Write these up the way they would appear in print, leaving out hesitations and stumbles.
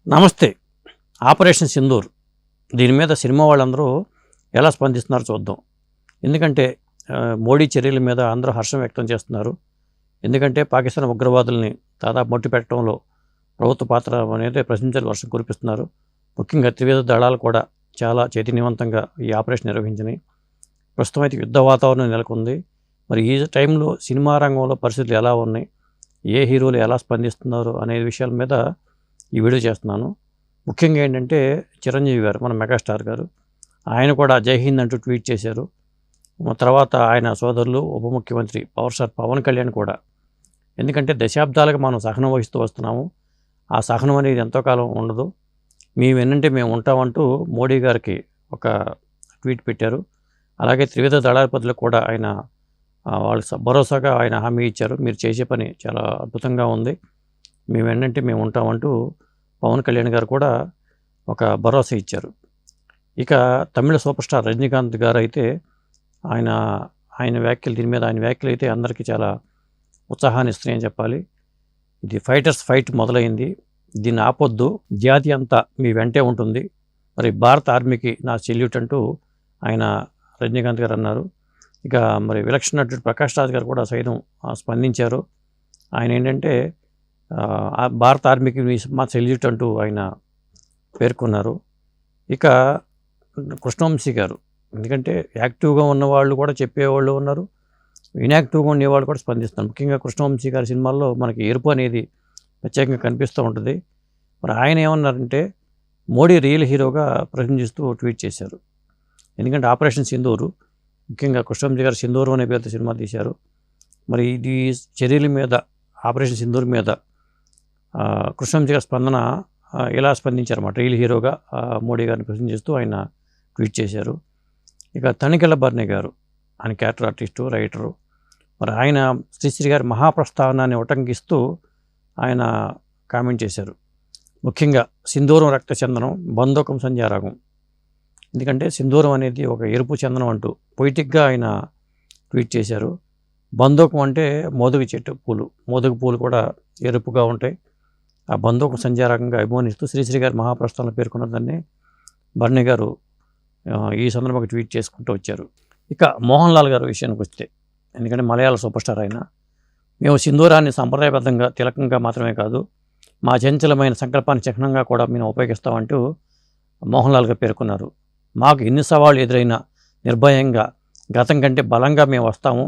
నమస్తే. ఆపరేషన్ సింధూర్ దీని మీద సినిమా వాళ్ళందరూ ఎలా స్పందిస్తున్నారో చూద్దాం. ఎందుకంటే మోడీ చర్యల మీద అందరూ హర్షం వ్యక్తం చేస్తున్నారు. ఎందుకంటే పాకిస్తాన్ ఉగ్రవాదుల్ని దాదాపు మట్టు పెట్టడంలో ప్రభుత్వ పాత్ర అనేది ప్రశంసలు వర్షం కురిపిస్తున్నారు. ముఖ్యంగా త్రివిధ దళాలు కూడా చాలా చైతన్యవంతంగా ఈ ఆపరేషన్ నిర్వహించినాయి. ప్రస్తుతం అయితే యుద్ధ వాతావరణం నెలకొంది. మరి ఈ టైంలో సినిమా రంగంలో పరిస్థితులు ఎలా ఉన్నాయి, ఏ హీరోలు ఎలా స్పందిస్తున్నారు అనే విషయాల మీద ఈ వీడియో చేస్తున్నాను. ముఖ్యంగా ఏంటంటే చిరంజీవి గారు, మన మెగాస్టార్ గారు, ఆయన కూడా జై హింద్ అంటూ ట్వీట్ చేశారు. తర్వాత ఆయన సోదరులు ఉప ముఖ్యమంత్రి పవర్ స్టార్ పవన్ కళ్యాణ్ కూడా. ఎందుకంటే దశాబ్దాలుగా మనం సహనం వహిస్తూ వస్తున్నాము. ఆ సహనం అనేది ఎంతో కాలం ఉండదు, మేము ఎన్నంటే మేము ఉంటామంటూ మోడీ గారికి ఒక ట్వీట్ పెట్టారు. అలాగే త్రివిధ దళాధిపతులకు కూడా ఆయన వాళ్ళకి భరోసాగా ఆయన హామీ ఇచ్చారు. మీరు చేసే పని చాలా అద్భుతంగా ఉంది, మేము ఎన్నంటే మేము ఉంటామంటూ పవన్ కళ్యాణ్ గారు కూడా ఒక భరోసా ఇచ్చారు. ఇక తమిళ సూపర్ స్టార్ రజనీకాంత్ గారు అయితే ఆయన వ్యాఖ్యలు, దీని మీద ఆయన వ్యాఖ్యలు అయితే అందరికీ చాలా ఉత్సాహాన్ని ఇస్తున్నాయని చెప్పాలి. ఇది ఫైటర్స్ ఫైట్ మొదలైంది, దీన్ని ఆపొద్దు, జాతి అంతా మీ వెంటే ఉంటుంది, మరి భారత ఆర్మీకి నా సెల్యూట్ అంటూ ఆయన రజనీకాంత్ గారు అన్నారు. ఇక మరి విలక్షణ నటుడు ప్రకాష్ రాజ్ గారు కూడా సైతం స్పందించారు. ఆయన ఏంటంటే భారత ఆర్మీకి మా సెల్యూట్ అంటూ ఆయన పేర్కొన్నారు. ఇక కృష్ణవంశీ గారు, ఎందుకంటే యాక్టివ్గా ఉన్నవాళ్ళు కూడా చెప్పేవాళ్ళు ఉన్నారు, ఇన్యాక్టివ్గా ఉండేవాళ్ళు కూడా స్పందిస్తున్నారు. ముఖ్యంగా కృష్ణవంశీ గారి సినిమాల్లో మనకి ఎరుపు అనేది ప్రత్యేకంగా కనిపిస్తూ ఉంటుంది. మరి ఆయన ఏమన్నారంటే మోడీ రియల్ హీరోగా ప్రశంసిస్తూ ట్వీట్ చేశారు. ఎందుకంటే ఆపరేషన్ సింధూరు, ముఖ్యంగా కృష్ణవంశీ గారు సింధూరు అనే పేరుతో సినిమా తీశారు. మరి ఇది చర్యల మీద, ఆపరేషన్ సింధూర్ మీద కృష్ణవంశీ గారి స్పందన ఎలా స్పందించారన్నమాట. రియల్ హీరోగా మోడీ గారిని ప్రశంసిస్తూ ఆయన ట్వీట్ చేశారు. ఇక తనికెళ్ళ భరణి గారు, ఆయన క్యారెక్టర్ ఆర్టిస్టు, రైటరు, మరి ఆయన శ్రీశ్రీ గారి మహాప్రస్థానాన్ని ఉటంకిస్తూ ఆయన కామెంట్ చేశారు. ముఖ్యంగా సింధూరం రక్త చందనం, బంధోకం సంధ్యారాగం. ఎందుకంటే సింధూరం అనేది ఒక ఎరుపు చందనం అంటూ పొయిటిక్గా ఆయన ట్వీట్ చేశారు. బంధోకం అంటే మోదుగ చెట్టు పూలు, మోదుగ పూలు కూడా ఎరుపుగా ఉంటాయి. ఆ బంధోకం సంధ్యారాగంగా అభిమానిస్తూ శ్రీశ్రీ గారి మహాప్రస్థానంలో పేర్కొన్న దాన్ని భరణి గారు ఈ సందర్భంగా ట్వీట్ చేసుకుంటూ వచ్చారు. ఇక మోహన్ లాల్ గారి విషయానికి వస్తే, ఎందుకంటే మలయాళ సూపర్ స్టార్ అయినా, మేము సింధూరాన్ని సంప్రదాయబద్ధంగా తిలకంగా మాత్రమే కాదు, మా చంచలమైన సంకల్పాన్ని చిహ్నంగా కూడా మేము ఉపయోగిస్తామంటూ మోహన్ లాల్ గారు పేర్కొన్నారు. మాకు ఎన్ని సవాళ్ళు ఎదురైనా నిర్భయంగా గతం కంటే బలంగా మేము వస్తాము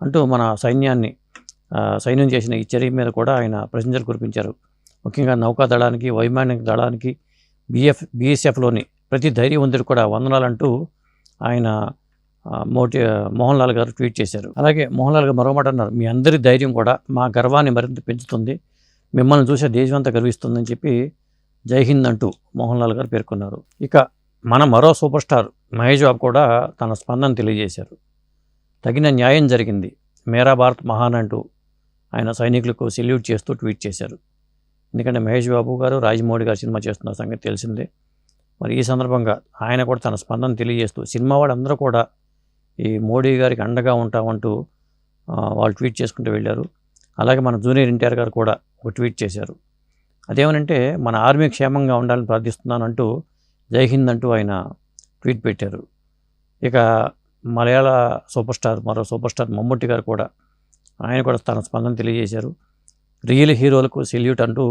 అంటూ మన సైన్యం చేసిన ఈ చర్య మీద కూడా ఆయన ప్రశంసలు కురిపించారు. ముఖ్యంగా నౌకాదళానికి, వైమానిక దళానికి, బీఎస్ఎఫ్లోని ప్రతి ధైర్యవంతుడు కూడా వందనాలంటూ ఆయన మోహన్ లాల్ గారు ట్వీట్ చేశారు. అలాగే మోహన్ లాల్ గారు మరో మాట అన్నారు, మీ అందరి ధైర్యం కూడా మా గర్వాన్ని మరింత పెంచుతుంది, మిమ్మల్ని చూసే దేశం అంతా గర్విస్తుందని చెప్పి జై హింద్ అంటూ మోహన్ లాల్ గారు పేర్కొన్నారు. ఇక మన మరో సూపర్ స్టార్ మహేష్ బాబు కూడా తన స్పందన తెలియజేశారు. తగిన న్యాయం జరిగింది, మేరా భారత్ మహాన్ అంటూ ఆయన సైనికులకు సెల్యూట్ చేస్తూ ట్వీట్ చేశారు. ఎందుకంటే మహేష్ బాబు గారు రాజమౌళి గారు సినిమా చేస్తున్న సంగతి తెలిసిందే. మరి ఈ సందర్భంగా ఆయన కూడా తన స్పందన తెలియజేస్తూ సినిమా వాళ్ళందరూ కూడా ఈ మోడీ గారికి అండగా ఉంటామంటూ వాళ్ళు ట్వీట్ చేసుకుంటూ వెళ్ళారు. అలాగే మన జూనియర్ ఎన్టీఆర్ గారు కూడా ఒక ట్వీట్ చేశారు. అదేమనంటే మన ఆర్మీ క్షేమంగా ఉండాలని ప్రార్థిస్తున్నాను అంటూ జై హింద్ అంటూ ఆయన ట్వీట్ పెట్టారు. ఇక మలయాళ మరో సూపర్ స్టార్ మమ్ముట్టి గారు కూడా, ఆయన కూడా తన స్పందన తెలియజేశారు. రియల్ హీరోలకు సెల్యూట్ అంటూ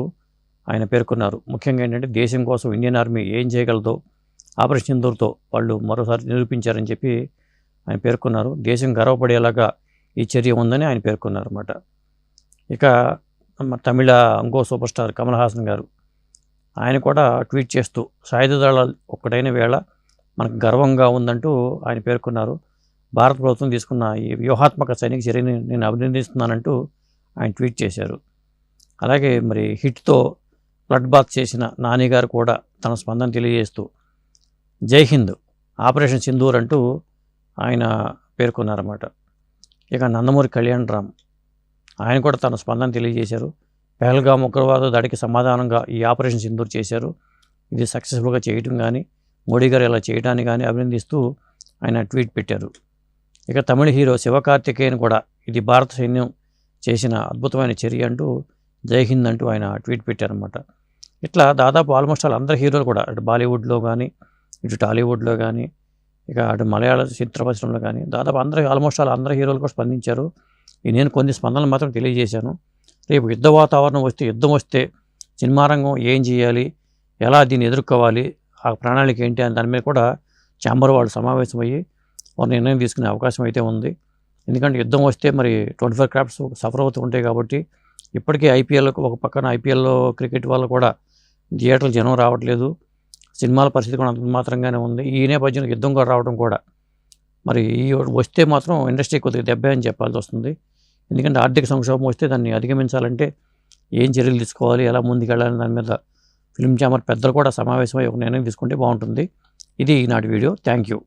ఆయన పేర్కొన్నారు. ముఖ్యంగా ఏంటంటే దేశం కోసం ఇండియన్ ఆర్మీ ఏం చేయగలదో ఆపరేషన్ సింధూర్తో వాళ్ళు మరోసారి నిరూపించారని చెప్పి ఆయన పేర్కొన్నారు. దేశం గర్వపడేలాగా ఈ చర్య ఉందని ఆయన పేర్కొన్నారు అన్నమాట. ఇక తమిళ ఇంకో సూపర్ స్టార్ కమల్ హాసన్ గారు, ఆయన కూడా ట్వీట్ చేస్తూ సాయుధ దళాలు ఒక్కటైన వేళ మనకు గర్వంగా ఉందంటూ ఆయన పేర్కొన్నారు. భారత ప్రభుత్వం తీసుకున్న ఈ వ్యూహాత్మక సైనిక చర్యని నేను అభినందిస్తున్నానంటూ ఆయన ట్వీట్ చేశారు. అలాగే మరి హిట్తో బ్లడ్ బాత్ చేసిన నాని గారు కూడా తన స్పందన తెలియజేస్తూ జై హింద్, ఆపరేషన్ సింధూర్ అంటూ ఆయన పేర్కొన్నారన్నమాట. ఇక నందమూరి కళ్యాణ్ రామ్, ఆయన కూడా తన స్పందన తెలియజేశారు. పహల్గామ్ ఉగ్రవాద దాడికి సమాధానంగా ఈ ఆపరేషన్ సింధూర్ చేశారు, ఇది సక్సెస్ఫుల్గా చేయడం కానీ, మోడీ గారు ఇలా చేయడాన్ని కానీ అభినందిస్తూ ఆయన ట్వీట్ పెట్టారు. ఇక తమిళ హీరో శివకార్తికేయన్ కూడా ఇది భారత సైన్యం చేసిన అద్భుతమైన చర్య అంటూ జై హింద్ అంటూ ఆయన ట్వీట్ పెట్టారన్నమాట. ఇట్లా దాదాపు ఆల్మోస్ట్ ఆల్ అందరు హీరోలు కూడా అటు బాలీవుడ్లో కానీ, ఇటు టాలీవుడ్లో కానీ, ఇక అటు మలయాళ చిత్ర పరిశ్రమలో కానీ దాదాపు ఆల్మోస్ట్ ఆల్ అందరు హీరోలు కూడా స్పందించారు. నేను కొన్ని స్పందనలు మాత్రం తెలియజేశాను. రేపు యుద్ధ వాతావరణం వస్తే, యుద్ధం వస్తే సినిమా రంగం ఏం చేయాలి, ఎలా దీన్ని ఎదుర్కోవాలి, ఆ ప్రణాళిక ఏంటి అని దాని మీద కూడా ఛాంబర్ వాళ్ళు సమావేశమయ్యి ఒక నిర్ణయం తీసుకునే అవకాశం అయితే ఉంది. ఎందుకంటే యుద్ధం వస్తే మరి 24 క్రాఫ్ట్స్ సఫర్ అవుతూ ఉంటాయి కాబట్టి ఇప్పటికే ఐపీఎల్ ఒక పక్కన ఐపీఎల్లో క్రికెట్ వల్ల కూడా థియేటర్లు జనం రావట్లేదు, సినిమాల పరిస్థితి కూడా అంత మాత్రంగానే ఉంది. ఈ నేపథ్యంలో యుద్ధం కూడా రావడం కూడా మరి ఈ వస్తే మాత్రం ఇండస్ట్రీ కొద్దిగా దెబ్బ అని చెప్పాల్సి వస్తుంది. ఎందుకంటే ఆర్థిక సంక్షోభం వస్తే దాన్ని అధిగమించాలంటే ఏం చర్యలు తీసుకోవాలి, ఎలా ముందుకెళ్ళాలని దాని మీద ఫిల్మ్ ఛాంబర్ పెద్దలు కూడా సమావేశమై ఒక నిర్ణయం తీసుకుంటే బాగుంటుంది. ఇది ఈనాటి వీడియో. Thank you.